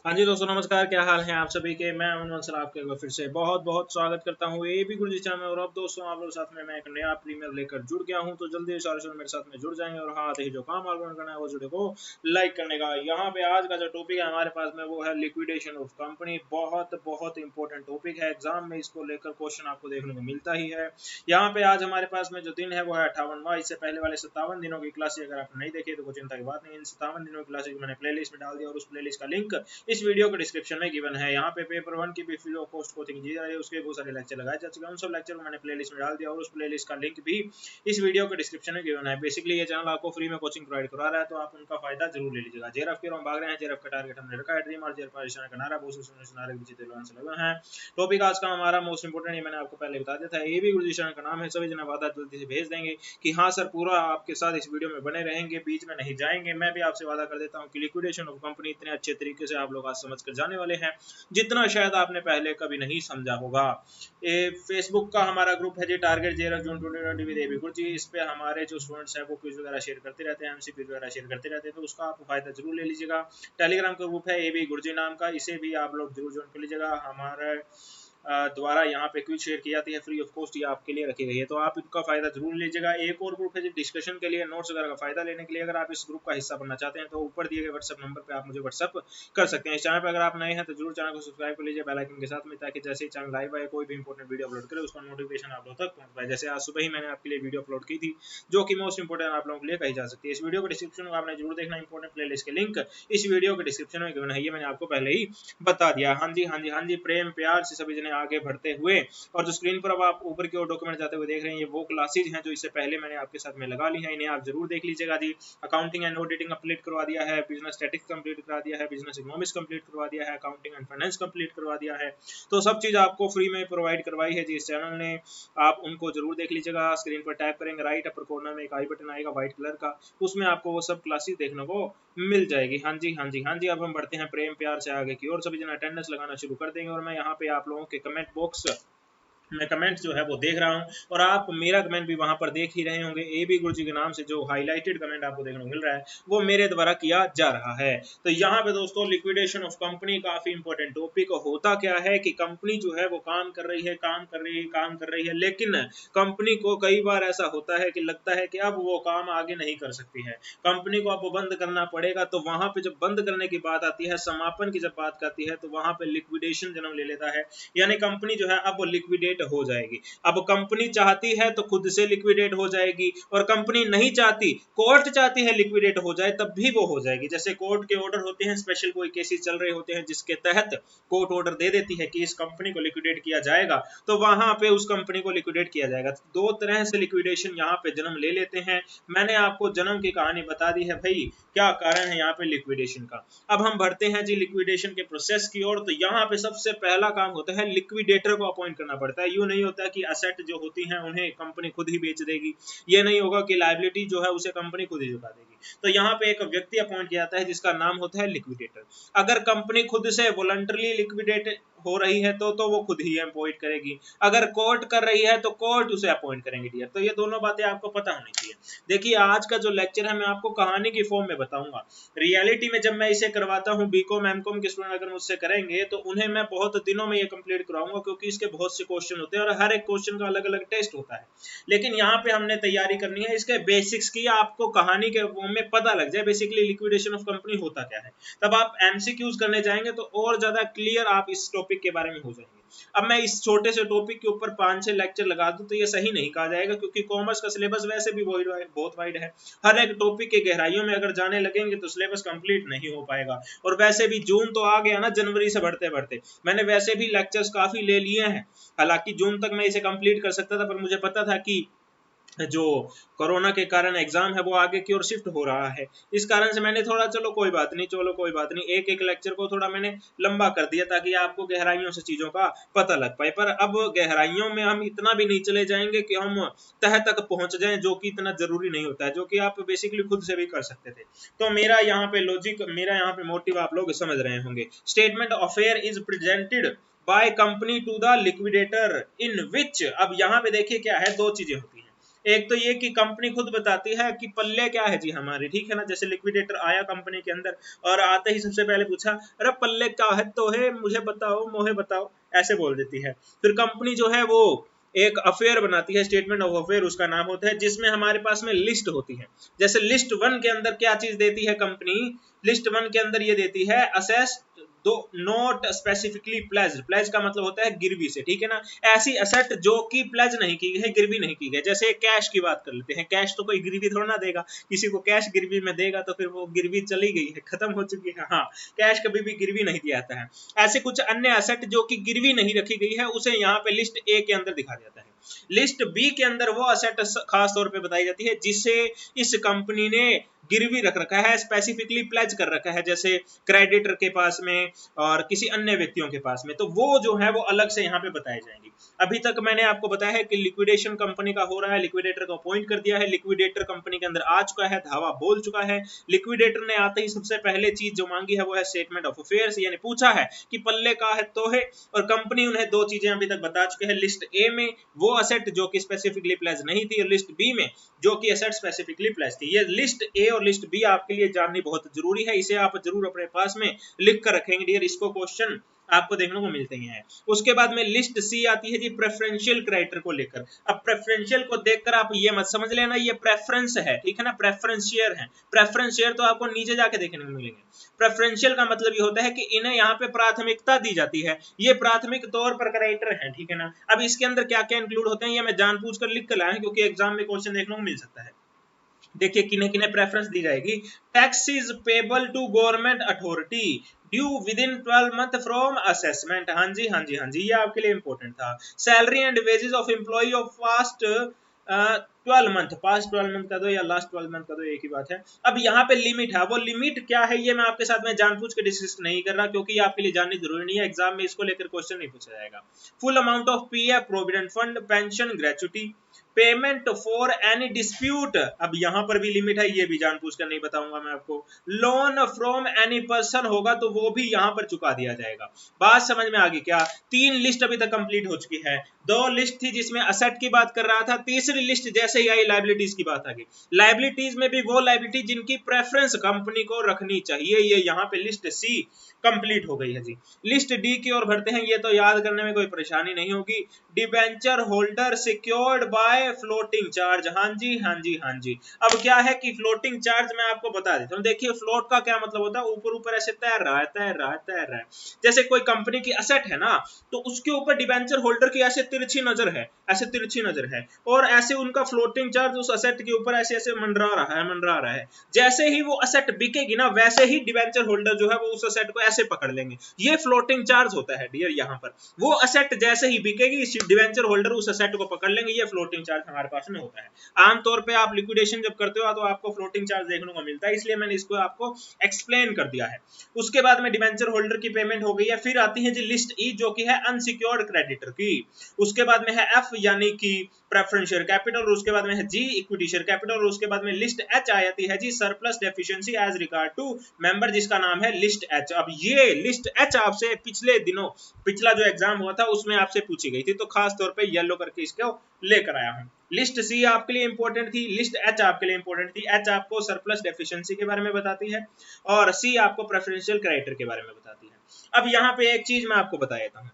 हाँ जी दोस्तों नमस्कार, क्या हाल है आप सभी के। मैं अमन सर आपके एक बार फिर से बहुत बहुत स्वागत करता हूँ ए बी गुरुजी चैनल में। और अब दोस्तों आप लोग साथ में मैं एक नया प्रीमियर लेकर जुड़ गया हूँ, तो जल्दी से मेरे साथ में जुड़ जाएंगे। और हाँ, आते ही जो काम आप लोगों ने करना है वो वीडियो को लाइक करने का। यहाँ पे आज का जो टॉपिक है हमारे पास में वो है लिक्विडेशन ऑफ कंपनी। बहुत बहुत इंपॉर्टेंट टॉपिक है, एग्जाम में इसको लेकर क्वेश्चन आपको देखने को मिलता ही है। यहाँ पे आज हमारे पास में जो दिन है वो है 58वां। इससे पहले वाले 57 दिनों की क्लास अगर आपने नहीं देखी तो कोई चिंता की बात नहीं। इन 57 दिनों की क्लास मैंने प्लेलिस्ट में डाल दिया और उस प्लेलिस्ट का लिंक इस वीडियो के डिस्क्रिप्शन में गिवन है। यहाँ पे पेपर 1 की भी फ्री ऑफ कॉस्ट कोचिंग दी जा रही है, उसके बहुत सारे लेक्चर लगाए जा चुके हैं। उन सब लेक्चर को मैंने प्लेलिस्ट में डाल दिया और उस प्लेलिस्ट का लिंक भी इस वीडियो के डिस्क्रिप्शन में गिवन है। बेसिकली ये चैनल आपको फ्री में कोचिंग प्रोवाइड करा रहा है, तो आप उनका फायदा जरूर ले लीजिएगा। जेआरएफ की ओर हम भाग रहे हैं, जेआरएफ का टारगेट हमने रखा है ड्रीम और जेआरएफ का का नारा बहुत से लगे हैं। टॉपिक आज का हमारा मोस्ट इंपोर्टेंट, ये मैंने आपको पहले बता दिया था। ये भी गुरुजी चैनल का नाम है, सभी जना वादा जल्दी से भेज देंगे कि हाँ सर पूरा आपके साथ इस वीडियो में बने रहेंगे, बीच में नहीं जाएंगे। मैं भी आपसे वादा कर देता हूँ कि लिक्विडेशन ऑफ कंपनी इतने अच्छे तरीके से आप लोग आज समझ कर जाने वाले हैं जितना शायद आपने पहले कभी नहीं समझा होगा। ये फेसबुक का हमारा ग्रुप है जी, target JRF June 2020 with AB Guruji. इस पे हमारे जो स्टूडेंट्स हैं वो क्विज वगैरह शेयर करते रहते हैं, एमसीक्यू वगैरह शेयर करते रहते हैं, तो उसका आप फायदा जरूर ले लीजिएगा। टेलीग्राम का ग्रुप है एबी गुरुजी नाम का, इसे भी आप लोग जरूर ज्वाइन कर लीजिएगा। हमारे द्वारा यहाँ पे क्विज शेयर की जाती है फ्री ऑफ कॉस्ट, ये आपके लिए रखी गई है, तो आप इनका फायदा जरूर लीजिएगा। एक और ग्रुप है जो डिस्कशन के लिए, नोट्स वगैरह का फायदा लेने के लिए। अगर आप इस ग्रुप का हिस्सा बनना चाहते हैं तो ऊपर दिए गए व्हाट्सएप नंबर पे आप मुझे व्हाट्सएप कर सकते हैं। इस चैनल पर अगर आप नए हैं तो जरूर चैनल को सब्सक्राइब कर लीजिए बेल आइकन के साथ में, ताकि जैसे ही चैनल लाइव आए कोई भी इंपॉर्टेंट वीडियो अपलोड करे उसका नोटिफिकेशन आप लोगों तक पहुंच पाए। जैसे आज सुबह ही मैंने आपके लिए वीडियो अपलोड की थी जो कि मोस्ट इंपोर्टेंट आप लोगों के लिए कही जा सकती है। इस वीडियो के डिस्क्रिप्शन में आपने जरूर देखना, इंपॉर्टेंट प्लेलिस्ट के लिंक इस वीडियो के डिस्क्रिप्शन में गिवन है, ये मैंने आपको पहले ही बता दिया। हाँ जी हाँ जी हाँ जी, प्रेम प्यार से सभी जने आगे बढ़ते हुए। और जो स्क्रीन पर अब आप ऊपर की ओर डॉक्यूमेंट जाते हुए देख रहे हैं, ये वो क्लासेज हैं जो इससे पहले मैंने आपके साथ में लगा ली हैं, इन्हें आप जरूर देख लीजिएगा जी। अकाउंटिंग एंड ऑडिटिंग कंप्लीट करवा दिया है, बिजनेस स्टैटिस्टिक्स कंप्लीट करा दिया है, बिजनेस इकोनॉमिक्स कंप्लीट करवा दिया है, अकाउंटिंग एंड फाइनेंस कंप्लीट करवा दिया है। तो सब चीज आपको फ्री में प्रोवाइड करवाई है जी इस चैनल ने, आप उनको जरूर देख लीजिएगा। स्क्रीन पर टैप करेंगे, राइट अपर कॉर्नर में एक आई बटन आएगा व्हाइट कलर का, उसमें आपको वो सब क्लासेस देखने को मिल जाएगी। हाँ जी हाँ जी हाँ जी, अब हम बढ़ते हैं प्रेम प्यार से आगे की ओर। सभी जन अटेंडेंस लगाना शुरू कर देंगे और मैं यहाँ पे आप लोगों के कमेंट बॉक्स मैं कमेंट जो है वो देख रहा हूँ और आप मेरा कमेंट भी वहां पर देख ही रहे होंगे। ए बी गुरुजी के नाम से जो हाईलाइटेड कमेंट आपको देखने को मिल रहा है वो मेरे द्वारा किया जा रहा है। तो यहाँ पे दोस्तों लिक्विडेशन ऑफ कंपनी काफी इंपॉर्टेंट टॉपिक। होता क्या है कि कंपनी जो है वो काम कर रही है, काम कर रही है, काम कर रही है, लेकिन कंपनी को कई बार ऐसा होता है कि लगता है कि अब वो काम आगे नहीं कर सकती है, कंपनी को अब बंद करना पड़ेगा। तो वहां पे जब बंद करने की बात आती है, समापन की जब बात आती है, तो वहां पे लिक्विडेशन जन्म ले लेता है, यानी कंपनी जो है अब वो लिक्विडेट हो जाएगी। अब कंपनी चाहती है तो खुद से लिक्विडेट हो जाएगी, और कंपनी नहीं चाहती, कोर्ट चाहती है लिक्विडेट हो जाए तब भी वो हो जाएगी। जैसे कोर्ट के ऑर्डर होते हैं, स्पेशल कोई केसेस चल रहे होते हैं जिसके तहत कोर्ट ऑर्डर दे देती है कि इस कंपनी को लिक्विडेट किया जाएगा, तो वहां पे उस कंपनी को लिक्विडेट किया जाएगा। दो तरह से लिक्विडेशन यहाँ पे जन्म ले लेते हैं। मैंने आपको जन्म की कहानी बता दी है भाई, क्या कारण है यहाँ पे लिक्विडेशन का। अब हम बढ़ते हैं जी लिक्विडेशन के प्रोसेस की ओर। तो यहाँ पे सबसे पहला काम होता है लिक्विडेटर को अपॉइंट करना पड़ता है। यूं नहीं होता कि असेट जो होती हैं उन्हें कंपनी खुद ही बेच देगी, ये नहीं होगा कि लायबिलिटी जो है उसे कंपनी खुद ही चुका देगी। तो यहाँ पे एक व्यक्ति अपॉइंट किया जाता है जिसका नाम होता है लिक्विडेटर। अगर कंपनी खुद से वॉलंटरली लिक्विडेट हो रही है तो वो खुद ही अपॉइंट करेगी, अगर कोर्ट कर रही है तो कोर्ट उसे अपॉइंट करेंगे डियर। तो ये दोनों बातें आपको पता होनी चाहिए। देखिए आज का जो लेक्चर है मैं आपको कहानी की फॉर्म में बताऊंगा। रियलिटी में जब मैं इसे करवाता हूँ, बीकॉम एमकॉम के स्टूडेंट अगर मुझसे करेंगे तो उन्हें मैं बहुत दिनों में ये कंप्लीट कराऊंगा, क्योंकि इसके बहुत से क्वेश्चन होते हैं और हर एक क्वेश्चन का अलग अलग टेस्ट होता है। लेकिन यहाँ पे हमने तैयारी करनी है इसके बेसिक्स की, आपको कहानी के फॉर्म में पता लग जाए बेसिकली लिक्विडेशन ऑफ कंपनी होता क्या है। तब आप एमसीक्यूज करने जाएंगे तो और ज्यादा क्लियर आप इस टॉपिक के बारे में हो जाएंगे। अब मैं इस छोटे से टॉपिक के ऊपर 5-6 लेक्चर लगा दूं तो ये सही नहीं कहा जाएगा, क्योंकि कॉमर्स का सिलेबस वैसे भी बहुत वाइड है। हर एक टॉपिक के गहराइयों में अगर जाने लगेंगे तो सिलेबस कंप्लीट नहीं हो पाएगा। और वैसे भी जून तो आ गया ना, जनवरी से बढ़ते बढ़ते मैंने वैसे भी लेक्चर्स काफी ले लिए हैं। हालांकि जून तक मैं इसे कंप्लीट कर सकता था, पर मुझे पता था कि जो कोरोना के कारण एग्जाम है वो आगे की ओर शिफ्ट हो रहा है, इस कारण से मैंने थोड़ा चलो कोई बात नहीं एक एक लेक्चर को थोड़ा मैंने लंबा कर दिया ताकि आपको गहराइयों से चीजों का पता लग पाए। पर अब गहराइयों में हम इतना भी नहीं चले जाएंगे कि हम तह तक पहुंच जाएं, जो कि इतना जरूरी नहीं होता है, जो कि आप बेसिकली खुद से भी कर सकते थे। तो मेरा यहाँ पे लॉजिक, मेरा यहाँ पे मोटिव आप लोग समझ रहे होंगे। Statement of affair is presented by company to the liquidator in which, अब यहाँ पे देखिए क्या है, दो चीजें होती हैं। एक तो ये कि कंपनी खुद बताती है कि पल्ले क्या है जी हमारे, ठीक है ना। जैसे लिक्विडेटर आया कंपनी के अंदर और आते ही सबसे पहले पूछा अरे पल्ले क्या है तो है, मुझे बताओ मोहे बताओ, ऐसे बोल देती है। फिर कंपनी जो है वो एक अफेयर बनाती है, स्टेटमेंट ऑफ अफेयर उसका नाम होता है, जिसमें हमारे पास में लिस्ट होती है। जैसे लिस्ट वन के अंदर क्या चीज देती है कंपनी, लिस्ट वन के अंदर ये देती है असेस दो नॉट स्पेसिफिकली प्लेज, प्लेज का मतलब होता है गिरवी से, ठीक है ना। ऐसी असेट जो कि प्लेज नहीं की है, गिरवी नहीं की है। जैसे कैश की बात कर लेते हैं, कैश तो कोई गिरवी थोड़ा ना देगा, किसी को कैश गिरवी में देगा तो फिर वो गिरवी चली गई है, खत्म हो चुकी है। हाँ, कैश कभी भी गिरवी नहीं दिया जाता है। ऐसे कुछ अन्य असेट जो कि गिरवी नहीं रखी गई है उसे यहाँ पे लिस्ट ए के अंदर दिखा जाता है। लिस्ट बी के अंदर वो असेट खास तौर पे बताई जाती है जिसे इस कंपनी ने गिरवी रख रखा है, स्पेसिफिकली प्लेज कर रखा है, जैसे क्रेडिटर के पास में और किसी अन्य व्यक्तियों के पास में, तो वो जो है वो अलग से यहाँ पे बताई जाएंगी। अभी तक मैंने आपको बताया है कि लिक्विडेशन कंपनी का हो रहा है, लिक्विडेटर को अपॉइंट कर दिया है, लिक्विडेटर कंपनी के अंदर आ चुका है, धावा बोल चुका है। लिक्विडेटर ने आते ही सबसे पहले चीज जो मांगी है वो है स्टेटमेंट ऑफ अफेयर्स, यानी पूछा है कि पल्ले का है तो है, और कंपनी उन्हें दो चीजें अभी तक बता चुके हैं। लिस्ट ए में वो असेट जो कि स्पेसिफिकली प्लेज नहीं थी, और लिस्ट बी में जो कि असेट स्पेसिफिकली प्लेज थी। ये लिस्ट ए और लिस्ट बी आपके लिए जाननी बहुत जरूरी है, इसे आप जरूर अपने पास में लिख कर रखेंगे डियर, इसको क्वेश्चन आपको देखने को मिलते ही हैं। उसके बाद में लिस्ट सी आती है जी प्रेफरेंशियल क्राइटेरिया को लेकर। अब प्रेफरेंशियल को देखकर आप ये मत समझ लेना ये प्रेफरेंस है, ठीक है ना, प्रेफरेंस शेयर है। प्रेफरेंस शेयर तो आपको नीचे जाके देखने को मिलेंगे। प्रेफरेंशियल का मतलब ये होता है कि इन्हें यहाँ पे प्राथमिकता दी जाती है, ये प्राथमिक तौर पर क्राइटेरिया है, ठीक है ना। अब इसके अंदर क्या क्या इंक्लूड होते हैं ये मैं जानबूझकर लिख कर लाया क्योंकि एग्जाम में क्वेश्चन देखने को मिल सकता है। देखिए किन्हें किन्हें प्रेफरेंस दी जाएगी। Tax is payable to government authority due within 12 month from assessment. हाँ जी हाँ जी हाँ जी, ये आपके लिए इंपॉर्टेंट था। Salary and wages of employee of past 12 month, past 12 month का दो या लास्ट 12 मंथ का दो, एक ही बात है। अब यहाँ पे लिमिट है, वो लिमिट क्या है ये मैं आपके साथ में जानबूझ के डिस्कस नहीं कर रहा क्योंकि ये आपके लिए जाननी जरूरी नहीं है, एग्जाम में इसको लेकर क्वेश्चन नहीं पूछा जाएगा। Full amount of PF, provident fund, pension, gratuity, payment for any dispute, अब यहां पर भी लिमिट है, ये भी जानबूझ कर नहीं बताऊंगा मैं आपको। लोन फ्रॉम एनी पर्सन होगा तो वो भी यहां पर चुका दिया जाएगा। बात समझ में आ गई क्या? 3 लिस्ट अभी तक कंप्लीट हो चुकी है। 2 लिस्ट थी जिसमें असेट की बात कर रहा था, तीसरी लिस्ट जैसे ही आई लायबिलिटीज की बात आ गई। लायबिलिटीज में भी वो लायबिलिटी जिनकी प्रेफरेंस कंपनी को रखनी चाहिए, ये यहाँ पे लिस्ट सी कंप्लीट हो गई है जी। लिस्ट डी की ओर बढ़ते हैं, ये तो याद करने में कोई परेशानी नहीं होगी। Debenture holder secured by floating charge, हाँ जी हाँ जी हाँ जी। अब क्या है कि फ्लोटिंग चार्ज मैं आपको बता देता हूँ। देखिए फ्लोट का क्या मतलब होता है, ऊपर ऊपर ऐसे तैर रहा है तैर रहा है तैर रहा है। जैसे कोई कंपनी की असेट है ना, तो उसके ऊपर डिबेंचर होल्डर की ऐसे तिरछी नजर है, ऐसे तिरछी नजर है, और ऐसे उनका फ्लोटिंग चार्ज उस असेट के ऊपर ऐसे ऐसे मंडरा रहा है मंडरा रहा है। जैसे ही वो असेट बिकेगी ना, वैसे ही डिबेंचर होल्डर जो है वो उस असेट को ऐसे पकड़ लेंगे, ये फ्लोटिंग चार्ज होता है डियर। यहाँ पर वो असेट जैसे ही बिकेगी डिबेंचर होल्डर उस असेट को पकड़ लेंगे, ये फ्लोटिंग चार्ज हमारे पास में होता है। आमतौर पे आप लिक्विडेशन जब करते हो तो आपको फ्लोटिंग चार्ज देखने को मिलता है, इसलिए मैंने इसको आपको एक्सप्लेन कर दिया है। उसके बाद में डिबेंचर होल्डर की पेमेंट हो गई है। फिर आती है जी लिस्ट ई जो कि है अनसिक्योर्ड क्रेडिटर की। उसके बाद में है एफ यानी कि प्रेफरेंस शेयर कैपिटल, और उसके बाद में है जी इक्विटी शेयर कैपिटल, और उसके बाद में लिस्ट एच आ जाती है जी surplus deficiency as regard to member, जिसका नाम है लिस्ट एच। अब ये लिस्ट एच आपसे पिछले दिनों पिछला जो एग्जाम हुआ था उसमें आपसे पूछी गई थी, तो खास तौर पे येलो करके इसको लेकर आया हूं। लिस्ट सी आपके लिए इंपॉर्टेंट थी, लिस्ट एच आपके लिए इंपॉर्टेंट थी। एच आपको सरप्लस डेफिशिएंसी के बारे में बताती है और सी आपको प्रेफरेंशियल क्राइटेरिया के बारे में बताती है। अब यहाँ पे एक चीज मैं आपको बता देता हूँ।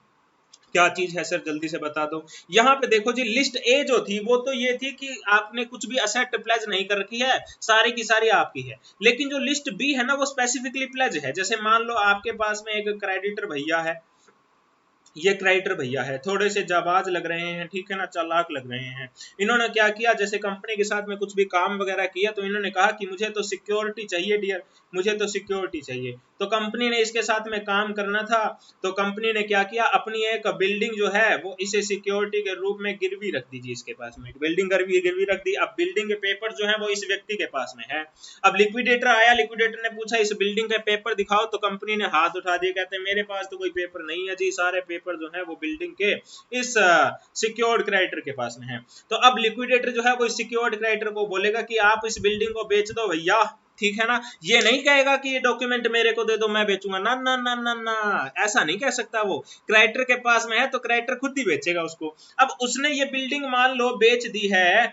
क्या चीज है सर, जल्दी से बता दो। यहाँ पे देखो जी लिस्ट ए जो थी वो तो ये थी कि आपने कुछ भी असेट प्लेज नहीं कर रखी है, सारी की सारी आपकी है। लेकिन जो लिस्ट बी है ना वो स्पेसिफिकली प्लेज है। जैसे मान लो आपके पास में एक क्रेडिटर भैया है, ये क्रेडिटर भैया है, थोड़े से जाबाज लग रहे हैं, ठीक है ना, चालाक लग रहे हैं। इन्होंने क्या किया, जैसे कंपनी के साथ में कुछ भी काम वगैरह किया तो इन्होंने कहा कि मुझे तो सिक्योरिटी चाहिए डियर, मुझे तो सिक्योरिटी चाहिए। तो कंपनी ने इसके साथ में काम करना था, तो कंपनी ने क्या किया, अपनी एक बिल्डिंग जो है वो इसे सिक्योरिटी के रूप में गिरवी रख दी जी। इसके पास में बिल्डिंग गिरवी रख दी। अब बिल्डिंग के पेपर जो है वो इस व्यक्ति के पास में है। अब लिक्विडेटर आया, लिक्विडेटर ने पूछा इस बिल्डिंग के पेपर दिखाओ, तो कंपनी ने हाथ उठा दिए, कहते हैं मेरे पास तो कोई पेपर नहीं है जी, सारे पेपर जो है वो बिल्डिंग के इस सिक्योर्ड क्रेडिटर के पास में है। तो अब लिक्विडेटर जो है वो सिक्योर्ड क्रेडिटर को बोलेगा कि आप इस बिल्डिंग को बेच दो भैया, ठीक है ना। ये नहीं कहेगा कि ये डॉक्यूमेंट मेरे को दे दो मैं बेचूंगा, ना ना ना ना ना, ऐसा नहीं कह सकता वो। क्रेडिटर के पास में है तो क्रेडिटर खुद ही बेचेगा उसको। अब उसने ये बिल्डिंग मान लो बेच दी है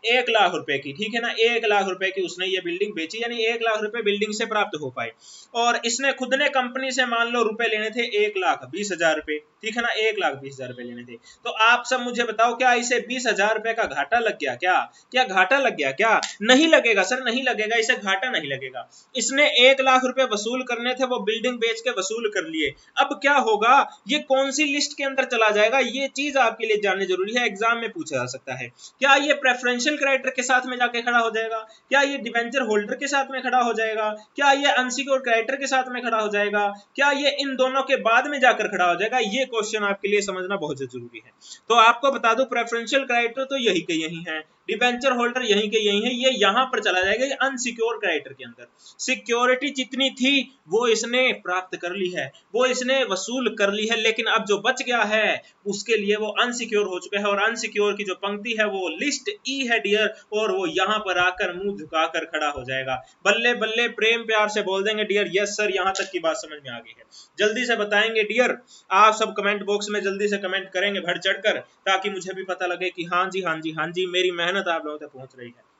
1 लाख रुपए की, ठीक है ना, 1 लाख रुपए की उसने ये बिल्डिंग बेची, यानी 1 लाख रुपए बिल्डिंग से प्राप्त हो पाए। और इसने खुद ने कंपनी से मान लो रुपए लेने थे 1,20,000 रुपए, ठीक है ना, 1,20,000 रुपए लेने थे। तो आप सब मुझे बताओ क्या इसे 20,000 रुपए का घाटा लग गया क्या? क्या घाटा लग गया क्या? नहीं लगेगा सर, नहीं लगेगा, इसे घाटा नहीं लगेगा। इसने 1 लाख रुपए वसूल करने थे, वो बिल्डिंग बेच के वसूल कर लिए। अब क्या होगा, ये कौन सी लिस्ट के अंदर चला जाएगा, ये चीज आपके लिए जाननी जरूरी है, एग्जाम में पूछा जा सकता है। क्या ये प्रेफरेंशियल क्रेडिटर के साथ में जाके खड़ा हो जाएगा? क्या ये डिवेंचर होल्डर के साथ में खड़ा हो जाएगा? क्या ये अनसिक्योर्ड क्रेडिटर के साथ में खड़ा हो जाएगा? क्या ये इन दोनों के बाद में जाकर खड़ा हो जाएगा? ये क्वेश्चन आपके लिए समझना बहुत जरूरी है। तो आपको बता दूं, प्रेफरेंशियल क्रेडिटर तो यही के यही है, डिवेंचर होल्डर यहीं के यही है, ये यहां पर चला जाएगा, ये अनसिक्योर क्रेडिटर के अंदर। सिक्योरिटी जितनी थी वो इसने प्राप्त कर ली है, वो इसने वसूल कर ली है, लेकिन अब जो बच गया है उसके लिए वो अनसिक्योर हो चुका है। और अनसिक्योर की जो पंक्ति है वो लिस्ट ई है डियर, और वो यहां पर आकर मुंह झुकाकर खड़ा हो जाएगा। बल्ले बल्ले, प्रेम प्यार से बोल देंगे डियर यस सर, यहां तक की बात समझ में आ गई है। जल्दी से बताएंगे डियर, आप सब कमेंट बॉक्स में जल्दी से कमेंट करेंगे बढ़ चढ़कर, ताकि मुझे भी पता लगे कि हाँ जी हाँ जी हाँ जी, मेरी मेहनत आप लोगों तक पहुंच रही है।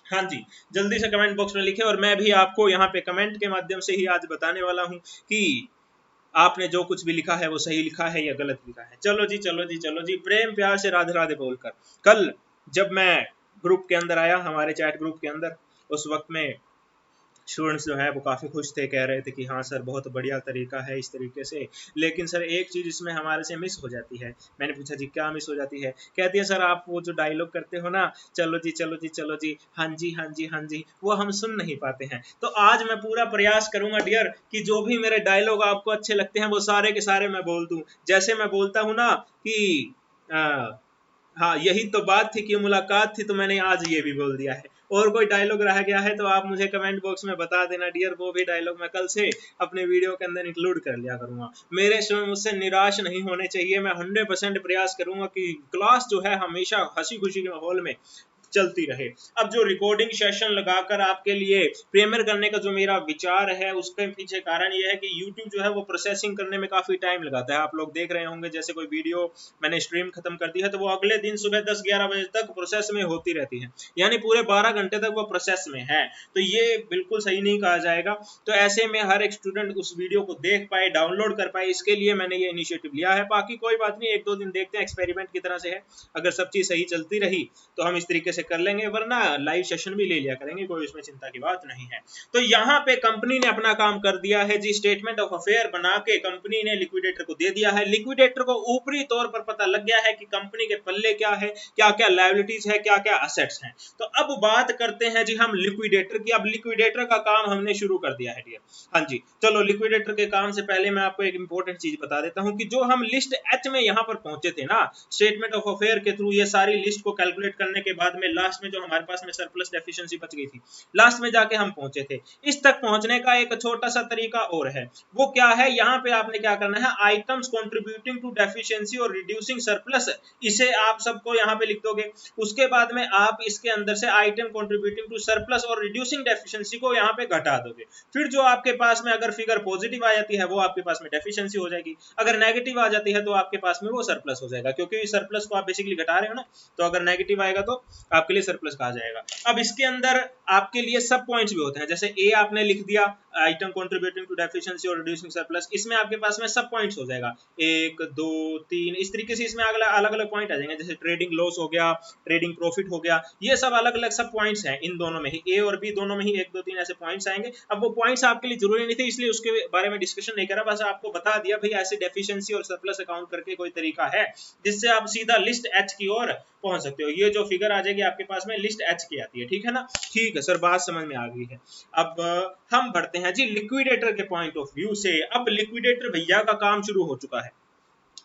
हाँ जी, जल्दी से कमेंट बॉक्स में लिखे, और मैं भी आपको यहाँ पे कमेंट के माध्यम से ही आज बताने वाला हूँ कि आपने जो कुछ भी लिखा है वो सही लिखा है या गलत लिखा है। चलो जी चलो जी चलो जी, प्रेम प्यार से राधे राधे बोलकर। कल जब मैं ग्रुप के अंदर आया, हमारे चैट ग्रुप के अंदर, उस वक्त में स्टूडेंट्स जो है वो काफ़ी खुश थे, कह रहे थे कि हाँ सर बहुत बढ़िया तरीका है इस तरीके से, लेकिन सर एक चीज़ इसमें हमारे से मिस हो जाती है। मैंने पूछा जी क्या मिस हो जाती है? कहती है सर आप वो जो डायलॉग करते हो ना, चलो जी चलो जी चलो जी, हाँ जी हाँ जी हाँ जी, वो हम सुन नहीं पाते हैं। तो आज मैं पूरा प्रयास करूंगा डियर कि जो भी मेरे डायलॉग आपको अच्छे लगते हैं वो सारे के सारे मैं बोल दूं। जैसे मैं बोलता हूँ ना कि हाँ यही तो बात थी कि मुलाकात थी, तो मैंने आज ये भी बोल दिया है। और कोई डायलॉग रह गया है तो आप मुझे कमेंट बॉक्स में बता देना डियर, वो भी डायलॉग मैं कल से अपने वीडियो के अंदर इंक्लूड कर लिया करूंगा। मेरे स्टूडेंट मुझसे निराश नहीं होने चाहिए, मैं 100% प्रयास करूंगा कि क्लास जो है हमेशा हंसी खुशी के माहौल में चलती रहे। अब जो रिकॉर्डिंग सेशन लगाकर आपके लिए प्रीमियर करने का जो मेरा विचार है, उसके पीछे कारण यह है कि YouTube जो है वो प्रोसेसिंग करने में काफी टाइम लगाता है। आप लोग देख रहे होंगे जैसे कोई वीडियो मैंने स्ट्रीम खत्म कर दी है तो वो अगले दिन सुबह 10-11 बजे तक प्रोसेस में होती रहती है, यानी पूरे 12 घंटे तक वो प्रोसेस में है। तो ये बिल्कुल सही नहीं कहा जाएगा। तो ऐसे में हर एक स्टूडेंट उस वीडियो को देख पाए, डाउनलोड कर पाए, इसके लिए मैंने ये इनिशिएटिव लिया है। बाकी कोई बात नहीं, 1-2 दिन देखते हैं, एक्सपेरिमेंट की तरह से है। अगर सब चीज सही चलती रही तो हम इस तरीके से कर लेंगे, वरना लाइव सेशन भी ले लिया करेंगे, कोई इसमें चिंता की बात नहीं है। तो यहाँ पे कंपनी ने अपना काम कर दिया है जी, स्टेटमेंट ऑफ अफेयर बना के कंपनी ने लिक्विडेटर को दे दिया है। लिक्विडेटर को ऊपरी तौर पर पता लग गया है कि कंपनी के पल्ले क्या है, क्या क्या लायबिलिटीज है, क्या क्या असेट्स हैं। तो अब बात करते हैं जी हम लिक्विडेटर की। अब लिक्विडेटर का काम हमने शुरू कर दिया है डियर। हाँ जी, चलो लिक्विडेटर के काम से पहले मैं आपको एक इंपॉर्टेंट चीज बता देता हूँ कि जो हम लिस्ट एच में यहाँ पर पहुंचे थे ना, स्टेटमेंट ऑफ अफेयर के थ्रू, ये सारी लिस्ट को कैलकुलेट करने के बाद में लास्ट में जो हमारे पास में सरप्लस डेफिशिएंसी बच गई थी, लास्ट में जाके हम पहुंचे थे। इस तक पहुंचने का एक छोटा सा तरीका और है, वो क्या है, यहाँ पे आपने क्या करना है, आइटम्स कंट्रीब्यूटिंग टू डेफिशिएंसी और रिड्यूसिंग सरप्लस, इसे आप सबको यहाँ पे लिख दोगे। उसके बाद में आप इसके अंदर से आइटम कंट्रीब्यूटिंग टू सरप्लस और रिड्यूसिंग डेफिशिएंसी को यहाँ पे घटा दोगे। फिर जो आपके पास में अगर फिगर पॉजिटिव आ जाती है वो आपके पास में डेफिशिएंसी हो जाएगी, अगर नेगेटिव आ जाती है तो आपके पास में वो सरप्लस हो जाएगा, क्योंकि सरप्लस को आप बेसिकली घटा रहे हो ना, तो अगर नेगेटिव आएगा तो आपके लिए सरप्लस कहा जाएगा। अब इसके अंदर आपके लिए सब पॉइंट्स भी होते हैं, जैसे ए आपने लिख दिया आइटम कंट्रीब्यूटिंग टू डेफिशिएंसी और रिड्यूसिंग सरप्लस, इसमें आपके पास में सब पॉइंट्स हो जाएगा 1 2 3, इस तरीके से इसमें अलग अलग पॉइंट आ जाएंगे, जैसे ट्रेडिंग लॉस हो गया, ट्रेडिंग प्रॉफिट हो गया, ये सब अलग अलग सब पॉइंट्स हैं। इन दोनों में ही, ए और बी दोनों में ही 1 2 3 ऐसे पॉइंट्स आएंगे। अब वो पॉइंट्स आपके लिए जरूरी नहीं थे, इसलिए उसके बारे में डिस्कशन नहीं करा, बस आपको बता दिया भाई ऐसे डेफिशिएंसी और सरप्लस अकाउंट करके कोई तरीका है जिससे आप सीधा लिस्ट एच की ओर पहुंच सकते हो। ये जो फिगर आ जाएगी आपके पास में लिस्ट एच की आती है, ठीक है ना। ठीक है सर, बात समझ में आ गई है। अब हम बढ़ते हैं जी लिक्विडेटर के पॉइंट ऑफ व्यू से। अब लिक्विडेटर भैया का काम शुरू हो चुका है।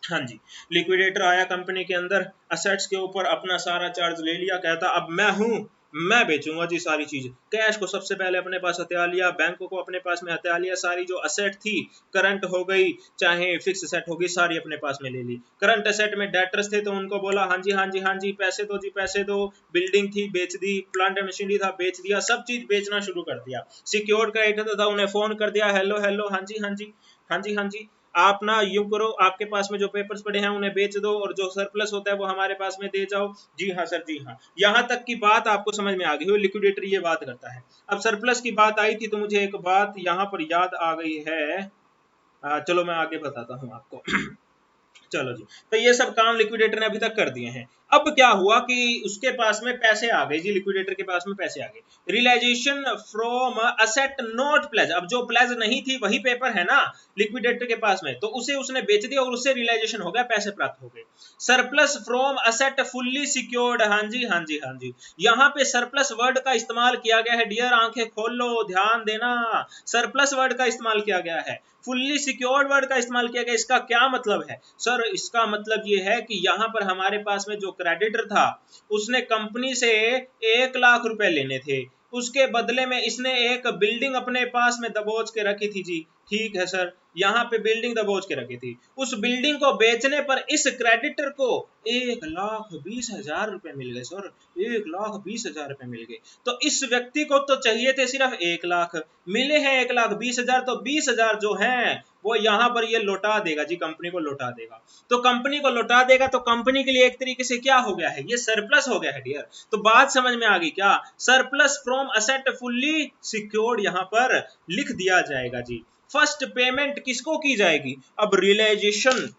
हाँ जी, लिक्विडेटर आया कंपनी के अंदर, असेट्स के ऊपर अपना सारा चार्ज ले लिया, कहता अब मैं हूं मैं बेचूंगा जी सारी चीज। कैश को सबसे पहले अपने पास हथिया लिया, बैंकों को अपने पास में हथिया लिया, सारी जो असेट थी करंट हो गई चाहे फिक्स असेट होगी सारी अपने पास में ले ली। करंट असेट में डेटर्स थे तो उनको बोला हाँ जी हाँ जी हाँ जी पैसे दो जी पैसे दो। बिल्डिंग थी बेच दी, प्लांट एंड मशीनरी था बेच दिया, सब चीज बेचना शुरू कर दिया। सिक्योर्ड क्रेडिटर था उन्हें फोन कर दिया, हेलो हेलो हाँ जी हाँ जी हाँ जी हाँ जी आप ना यूं करो, आपके पास में जो पेपर्स पड़े हैं उन्हें बेच दो और जो सरप्लस होता है वो हमारे पास में दे जाओ। जी हाँ सर जी हाँ। यहाँ तक की बात आपको समझ में आ गई हो, लिक्विडेटर ये बात करता है। अब सरप्लस की बात आई थी तो मुझे एक बात यहाँ पर याद आ गई है। चलो मैं आगे बताता हूँ आपको। चलो जी, तो ये सब काम लिक्विडेटर ने अभी तक कर दिए हैं। अब क्या हुआ कि उसके पास में पैसे आ गए जी, लिक्विडेटर के पास में पैसे आ गए। Realisation from asset not pledge, अब जो प्लेज नहीं थी वही पेपर है ना लिक्विडेटर के पास में, तो उसे उसने बेच दिया और उससे रियलाइजेशन हो गया, पैसे प्राप्त हो गए। Surplus from asset fully secured, हाँ जी हाँ जी हाँ जी। यहाँ पे सरप्लस वर्ड का इस्तेमाल किया गया है डियर, आंखें खोल लो ध्यान देना। सरप्लस वर्ड का इस्तेमाल किया गया है, फुल्ली सिक्योर्ड वर्ड का इस्तेमाल किया गया। इसका क्या मतलब है सर? इसका मतलब ये है कि यहाँ पर हमारे पास में जो क्रेडिटर था उसने कंपनी से 1 लाख रुपए लेने थे, उसके बदले में इसने एक बिल्डिंग अपने पास में दबोच के रखी थी जी। ठीक है सर, यहाँ पे बिल्डिंग दबोच के रखी थी, उस बिल्डिंग को बेचने पर इस क्रेडिटर को 1,20,000 रुपए मिल गए सर, 1,20,000 रुपए मिल गए। तो इस व्यक्ति को तो चाहिए थे सिर्फ 1 लाख, मिले हैं 1,20,000, तो 20,000 जो है वो यहाँ पर ये लौटा देगा जी, कंपनी को लौटा देगा। तो कंपनी को लौटा देगा तो कंपनी के लिए एक तरीके से क्या हो गया है, ये सरप्लस हो गया है डियर। तो बात समझ में आ गई क्या? Surplus from asset fully secured यहाँ पर लिख दिया जाएगा जी। फर्स्ट पेमेंट किसको की जाएगी? अब रियलाइजेशन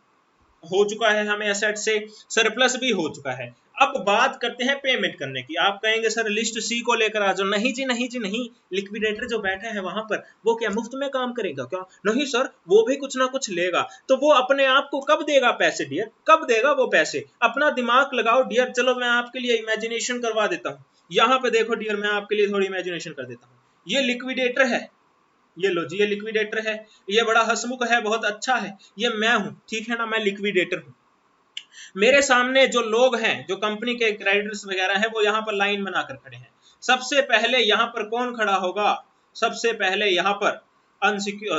हो चुका है हमें एसेट से, सरप्लस भी हो चुका है। अब बात करते हैं पेमेंट करने की। आप कहेंगे सर लिस्ट सी को लेकर आ जाओ। नहीं जी नहीं जी नहीं, लिक्विडेटर जो बैठा है वहां पर वो क्या मुफ्त में काम करेगा क्या? नहीं सर, वो भी कुछ ना कुछ लेगा। तो वो अपने आप को कब देगा पैसे डियर, कब देगा वो पैसे? अपना दिमाग लगाओ डियर। चलो मैं आपके लिए इमेजिनेशन करवा देता हूँ। यहाँ पे देखो डियर, मैं आपके लिए थोड़ी इमेजिनेशन कर देता हूँ। ये लिक्विडेटर है, ये लो जी, ये लिक्विडेटर है, ये बड़ा हंसमुख है, बहुत अच्छा है। ये मैं हूं, ठीक है ना, मैं लिक्विडेटर हूं। मेरे सामने जो लोग हैं, जो कंपनी के क्रेडिटर्स वगैरह हैं, वो यहाँ पर लाइन बनाकर खड़े हैं। सबसे पहले यहाँ पर कौन खड़ा होगा? सबसे पहले यहाँ पर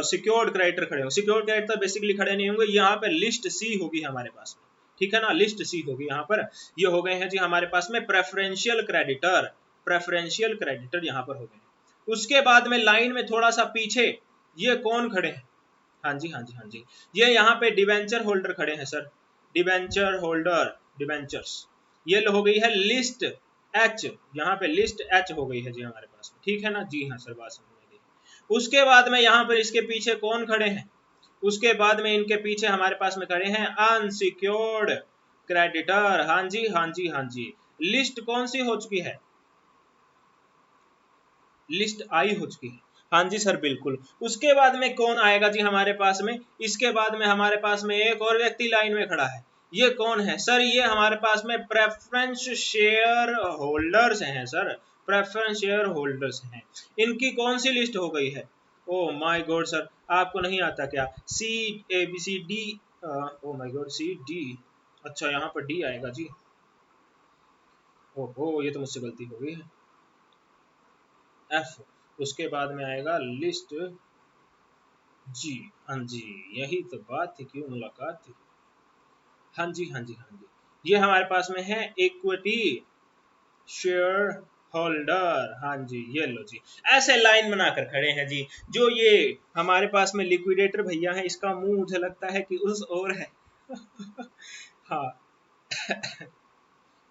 सिक्योर्ड क्रेडिटर खड़े होंगे। सिक्योर्ड क्रेडिटर बेसिकली खड़े नहीं होंगे, यहाँ पे लिस्ट सी होगी हमारे पास में, ठीक है ना, लिस्ट सी होगी यहाँ पर। ये हो गए हैं जी हमारे पास में प्रेफरेंशियल क्रेडिटर, प्रेफरेंशियल क्रेडिटर यहाँ पर हो गए हैं। उसके बाद में लाइन में थोड़ा सा पीछे ये कौन खड़े हैं? हाँ जी हाँ जी हाँ जी, ये यहाँ पे डिवेंचर होल्डर खड़े हैं सर, डिवेंचर होल्डर, डिवेंचर्स। ये हो गई है लिस्ट एच, यहाँ पे लिस्ट एच हो गई है जी हमारे पास में, ठीक है ना। जी हाँ सर, बात समझ में गई। उसके बाद में यहाँ पर इसके पीछे कौन खड़े हैं? उसके बाद में इनके पीछे हमारे पास में खड़े हैं अनसिक्योर्ड क्रेडिटर। हाँ जी हाँ जी हाँ जी। लिस्ट कौन सी हो चुकी है? लिस्ट आई हो चुकी है। हाँ जी सर बिल्कुल। उसके बाद में कौन आएगा जी हमारे पास में? इसके बाद में हमारे पास में एक और व्यक्ति लाइन में खड़ा है। ये कौन है सर? ये हमारे पास में प्रेफरेंस शेयर होल्डर्स हैं सर, प्रेफरेंस शेयर होल्डर्स हैं। इनकी कौन सी लिस्ट हो गई है? ओ माय गॉड सर, आपको नहीं आता क्या? C A B C D, oh my god, C D, अच्छा यहाँ पर डी आएगा जी। ओहो, ये तो मुझसे गलती हो गई है। एफ, उसके बाद में आएगा लिस्ट जी। हाँ जी, यही तो बात थी, क्यों मुलाकात थी। हाँ जी हाँ जी हाँ जी, ये हमारे पास में है इक्विटी शेयर होल्डर। हाँ जी, ये लो जी, ऐसे लाइन बनाकर खड़े हैं जी। जो ये हमारे पास में लिक्विडेटर भैया है, इसका मुंह मुझे लगता है कि उस ओर है। हाँ,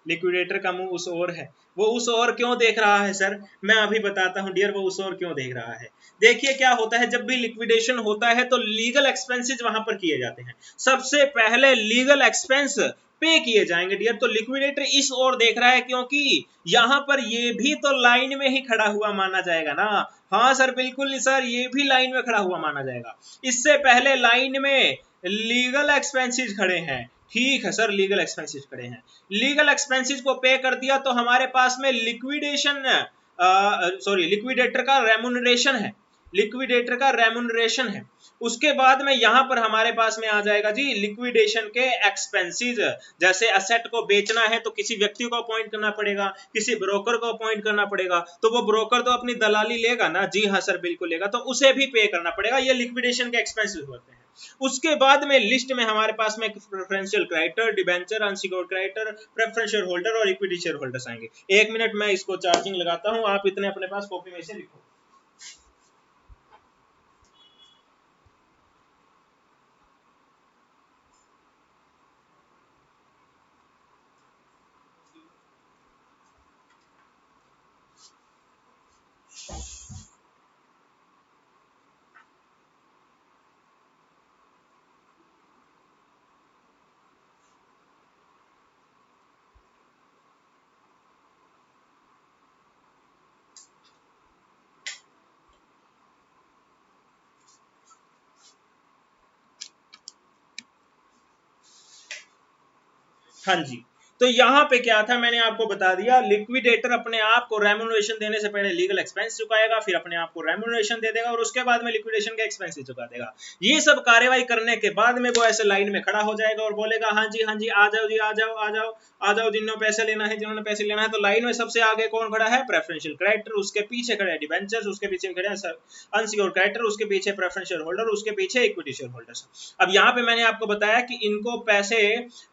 लिक्विडेटर का मुंह उस ओर है। वो उस ओर क्यों देख रहा है सर? मैं अभी बताता हूँ डियर, वो उस ओर क्यों देख रहा है। देखिए क्या होता है, जब भी लिक्विडेशन होता है तो लीगल एक्सपेंसेस वहां पर किए जाते हैं। सबसे पहले लीगल एक्सपेंस पे किए जाएंगे डियर। तो लिक्विडेटर इस ओर देख रहा है क्योंकि यहाँ पर ये भी तो लाइन में ही खड़ा हुआ माना जाएगा ना। हाँ सर बिल्कुल सर, ये भी लाइन में खड़ा हुआ माना जाएगा। इससे पहले लाइन में लीगल एक्सपेंसेस खड़े हैं, ठीक है सर, लीगल एक्सपेंसेस खड़े हैं। लीगल एक्सपेंसेस को पे कर दिया तो हमारे पास में लिक्विडेशन, सॉरी, लिक्विडेटर का रेमुनरेशन है। लिक्विडेटर का रेम्युनरेशन है। उसके बाद में यहां पर हमारे पास में आ जाएगा जी लिक्विडेशन के एक्सपेंसेस। जैसे असेट को बेचना है तो किसी व्यक्ति को अपॉइंट करना पड़ेगा, किसी ब्रोकर को अपॉइंट करना पड़ेगा, तो वो ब्रोकर तो अपनी दलाली लेगा ना, जी हाँ सर बिल्कुल लेगा, तो उसे भी पे करना पड़ेगा। ये लिक्विडेशन के एक्सपेंसेस होते हैं। उसके बाद में लिस्ट में हमारे पास में preferential creditor, debenture, unsecured creditor, preference share holder और इक्विटी शेयर होल्डर्स आएंगे। एक मिनट मैं इसको चार्जिंग लगाता हूं, आप इतने अपने पास कॉपी में से लिखो। हाँ जी, तो यहां पे क्या था मैंने आपको बता दिया, लिक्विडेटर अपने आप को रेम्युनरेशन देने से पहले लीगल एक्सपेंस चुकाएगा, फिर अपने आप को रेम्युनरेशन दे देगा और उसके बाद में लिक्विडेशन के एक्सपेंस चुका देगा। ये सब कार्यवाही करने के बाद में वो ऐसे लाइन में खड़ा हो जाएगा और बोलेगा हाँ जी आ जाओ जी, आ जाओ आ जाओ आ जाओ, जिन्होंने पैसे लेना है, जिन्होंने पैसे लेना है। तो लाइन में सबसे आगे कौन खड़ा है? प्रेफरेंशियल क्रेडिटर, उसके पीछे खड़े हैं डिबेंचर्स, उसके पीछे खड़े हैं अनसिक्योर्ड क्रेडिटर, उसके पीछे प्रेफरेंशियल होल्डर, उसके पीछे इक्विटी शेयर होल्डर्स। अब यहाँ पे मैंने आपको बताया कि इनको पैसे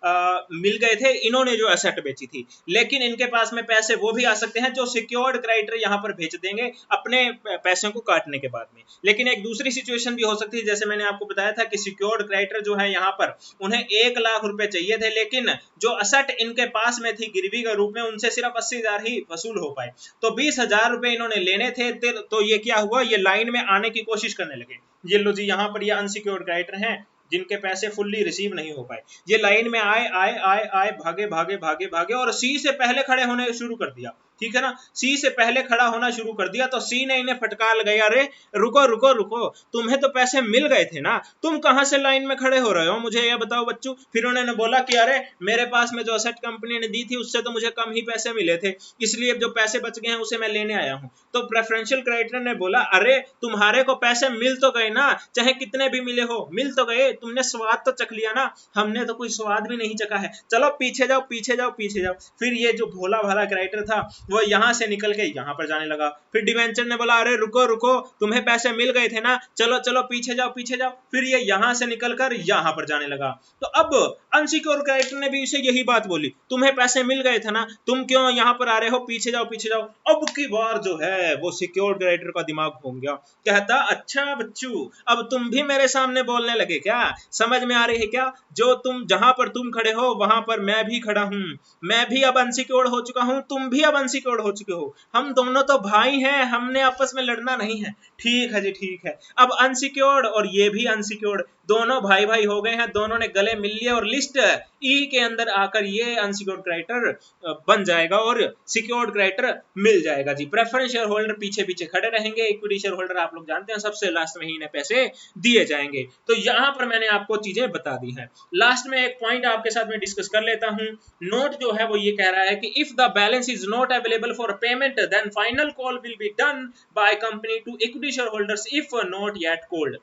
मिल गए थे, इन्होंने जो एसेट बेची थी, लेकिन इनके पास में पैसे वो भी आ सकते हैं जो सिक्योर्ड क्रेडिटर यहाँ पर भेज देंगे अपने पैसों को काटने के बाद में। लेकिन एक दूसरी सिचुएशन भी हो सकती है, जैसे मैंने आपको बताया था कि सिक्योर्ड क्रेडिटर जो है यहाँ पर उन्हें 1 लाख रुपए चाहिए थे, लेकिन जो एसेट इनके पास में थी गिरवी के रूप में, उनसे सिर्फ 80,000 ही वसूल हो पाए, तो 20,000 रुपए इन्होंने लेने थे। तो ये क्या हुआ, ये लाइन में आने की कोशिश करने लगे। ये लो जी, यहाँ पर ये अनसिक्योर्ड क्रेडिटर हैं जिनके पैसे फुल्ली रिसीव नहीं हो पाए। ये लाइन में आए आए आए आए, भागे भागे भागे भागे और सी से पहले खड़े होने शुरू कर दिया। ठीक है ना, सी से पहले खड़ा होना शुरू कर दिया, तो सी ने इन्हें फटकार लगाया, अरे रुको रुको रुको, तुम्हें तो पैसे मिल गए थे ना, तुम कहां से लाइन में खड़े हो रहे हो, मुझे ये बताओ बच्चों। फिर उन्होंने बोला कि अरे मेरे पास में जो असेट कंपनी ने दी थी उससे तो मुझे कम ही पैसे मिले थे, इसलिए जो पैसे बच गए हैं उसे मैं लेने आया हूं। तो प्रेफरेंशियल क्रेडिटर ने बोला, अरे तुम्हारे को पैसे मिल तो गए ना, चाहे कितने भी मिले हो, मिल तो गए, तुमने स्वाद तो चख लिया ना, हमने तो कोई स्वाद भी नहीं चखा है, चलो पीछे जाओ पीछे जाओ पीछे जाओ। फिर ये जो भोला भाला क्रेडिटर था वो यहां से निकल के यहां पर जाने लगा। फिर डिवेंचर ने बोला, अरे रुको रुको, तुम्हें पैसे मिल गए थे ना, चलो चलो पीछे जाओ पीछे जाओ। फिर ये यहां से निकलकर यहां पर जाने लगा। तो अब अनसिक्योर्ड क्रेडिटर ने भी इसे यही बात बोली, तुम्हें पैसे मिल गए थे ना, तुम क्यों यहां पर आ रहे हो, पीछे जाओ पीछे जाओ। अब की बार जो है वो सिक्योर्ड क्रेडिटर का दिमाग घूम गया, कहता अच्छा बच्चू अब तुम भी मेरे सामने बोलने लगे क्या, समझ में आ रही है क्या, जो तुम जहां पर तुम खड़े हो वहां पर मैं भी खड़ा हूं, मैं भी अब अनसिक्योर्ड हो चुका हूं, तुम भी अब अनसिक्योर्ड हो चुके हो, हम दोनों तो भाई हैं, हमने आपस में लड़ना नहीं है। ठीक है जी ठीक है, अब अनसिक्योर्ड और ये भी अनसिक्योर्ड, दोनों भाई भाई हो गए हैं, दोनों ने गले मिल लिए और लिस्ट ई के अंदर आकर ये अनसिक्योर्ड क्रेडिटर बन जाएगा और सिक्योर्ड क्रेडिटर मिल जाएगा जी। प्रेफरेंस शेयर होल्डर पीछे पीछे खड़े रहेंगे, इक्विटी शेयर होल्डर आप लोग जानते हैं सबसे लास्ट में ही इन्हें पैसे दिए जाएंगे। तो यहां पर मैंने आपको चीजें बता दी हैं। लास्ट में एक पॉइंट आपके साथ में डिस्कस कर लेता हूं। नोट जो है वो ये कह रहा है कि if the balance is not available for payment then final call will be done by company to equity shareholders if not yet called.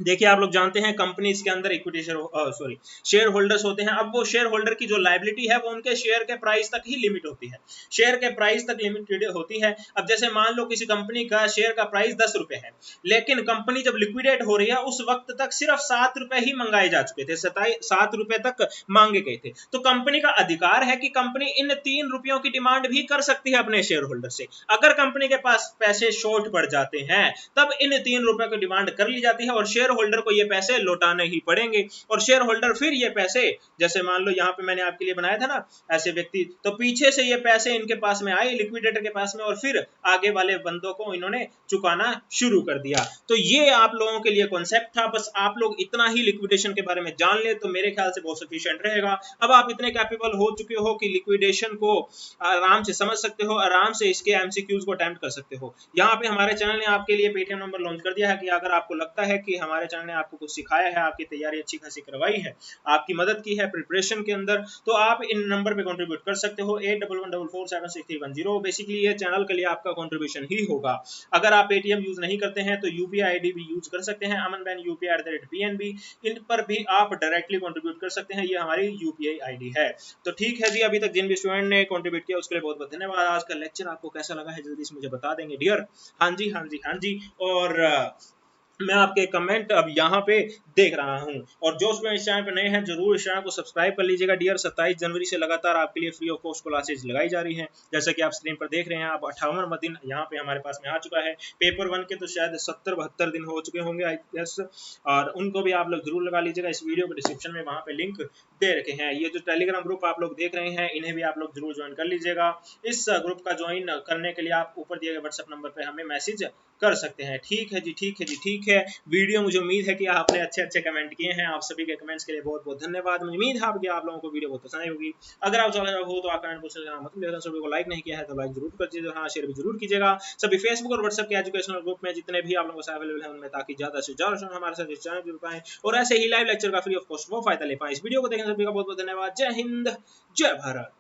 देखिए आप लोग जानते हैं कंपनीज के अंदर इक्विटी शेयर होल्डर्स होते हैं। अब वो शेयर होल्डर की जो लायबिलिटी है वो उनके शेयर के प्राइस तक ही लिमिट होती है, शेयर के प्राइस तक लिमिटेड होती है। अब जैसे मान लो किसी कंपनी का शेयर का प्राइस 10 रुपए है, लेकिन कंपनी जब लिक्विडेट हो रही है उस वक्त तक सिर्फ 7 रुपए ही मंगाए जा चुके थे, 7 रुपए तक मांगे गए थे। तो कंपनी का अधिकार है कि कंपनी इन 3 रुपयों की डिमांड भी कर सकती है अपने शेयर होल्डर से। अगर कंपनी के पास पैसे शॉर्ट पड़ जाते हैं तब इन 3 रुपयों की डिमांड कर ली जाती है और शेयर होल्डर को ये पैसे लौटाने ही पड़ेंगे। और शेयर होल्डर फिर ये पैसे, जैसे मान लो यहाँ पे मैंने आपके लिए बनाया था ना ऐसे व्यक्ति, तो पीछे से ये पैसे इनके पास में आए लिक्विडेटर के पास में और फिर आगे वाले बंदों को इन्होंने चुकाना शुरू कर दिया। तो ये आप लोगों के लिए कॉन्सेप्ट था, बस आप लोग इतना ही लिक्विडेशन के बारे में जान ले तो मेरे ख्याल से बहुत सफिशिएंट रहेगा। अब आप इतने कैपेबल हो चुके हो कि लिक्विडेशन को आराम से समझ सकते हो, आराम से इसके एमसीक्यूज को अटेम्प्ट कर सकते हो। यहाँ पे हमारे चैनल ने आपके लिए पेटीएम नंबर लॉन्च कर दिया है कि अगर आपको लगता है कि हमारे हमारे चैनल ने आपको कुछ सिखाया है, आपकी तैयारी अच्छी खासी करवाई है, आपकी मदद की है प्रिपरेशन के अंदर, तो आप इन नंबर पे कंट्रीब्यूट कर सकते हो 8114476310। बेसिकली ये चैनल के लिए आपका कंट्रीब्यूशन ही होगा। अगर आप पेटीएम यूज नहीं करते हैं तो यूपीआई आईडी भी यूज कर सकते हैं, अमन बैन UPI@PNB, इन पर भी आप डायरेक्टली कंट्रीब्यूट कर सकते हैं, ये हमारी यूपीआई आईडी है। तो ठीक है जी, अभी तक जिन भी स्टूडेंट ने कंट्रीब्यूट किया उसके लिए बहुत बहुत धन्यवाद। आज का लेक्चर आपको कैसा लगा है जल्दी से मुझे बता देंगे डियर। हाँ जी हाँ जी हाँ जी। और मैं आपके कमेंट अब यहाँ पे देख रहा हूँ, और जो स्टूडेंट इस चैनल पे नए हैं जरूर इस चैनल को सब्सक्राइब कर लीजिएगा डियर। 27 जनवरी से लगातार आपके लिए फ्री ऑफ कॉस्ट क्लासेज लगाई जा रही हैं, जैसा कि आप स्क्रीन पर देख रहे हैं। अब 58वां दिन यहाँ पे हमारे पास में आ चुका है। पेपर 1 के तो शायद 70-72 दिन हो चुके होंगे आई गेस, और उनको भी आप लोग जरूर लगा लीजिएगा। इस वीडियो के डिस्क्रिप्शन में वहाँ पे लिंक दे रखे हैं। ये जो टेलीग्राम ग्रुप आप लोग देख रहे हैं इन्हें भी आप लोग जरूर ज्वाइन कर लीजिएगा। इस ग्रुप का ज्वाइन करने के लिए आप ऊपर दिए गए व्हाट्सएप नंबर पर हमें मैसेज कर सकते हैं। ठीक है जी, ठीक है जी, ठीक है। वीडियो मुझे उम्मीद है कि आपने अच्छे अच्छे कमेंट किए हैं, आप सभी के कमेंट्स के लिए बहुत बहुत धन्यवाद। मुझे उम्मीद है कि आप लोगों को वीडियो बहुत पसंद आई होगी। अगर आप चैनल हो तो आप कमेंट बॉक्स में मत भूलिएगा, सभी को लाइक नहीं किया है तो लाइक जरूर कर दीजिएगा, हाँ शेयर भी जरूर कीजिएगा सभी फेसबुक और व्हाट्सएप के एजुकेशनल ग्रुप में जितने भी आप लोगों को अवेलेबल है उनमें, ताकि ज्यादा से ज्यादा हमारे साथ चैनल जुड़ पाए और ऐसे ही लाइव लेक्चर का फ्री ऑफ कॉस्ट वो फायदा ले पाए। इस वीडियो को देखने सभी का बहुत बहुत धन्यवाद। जय हिंद, जय भारत।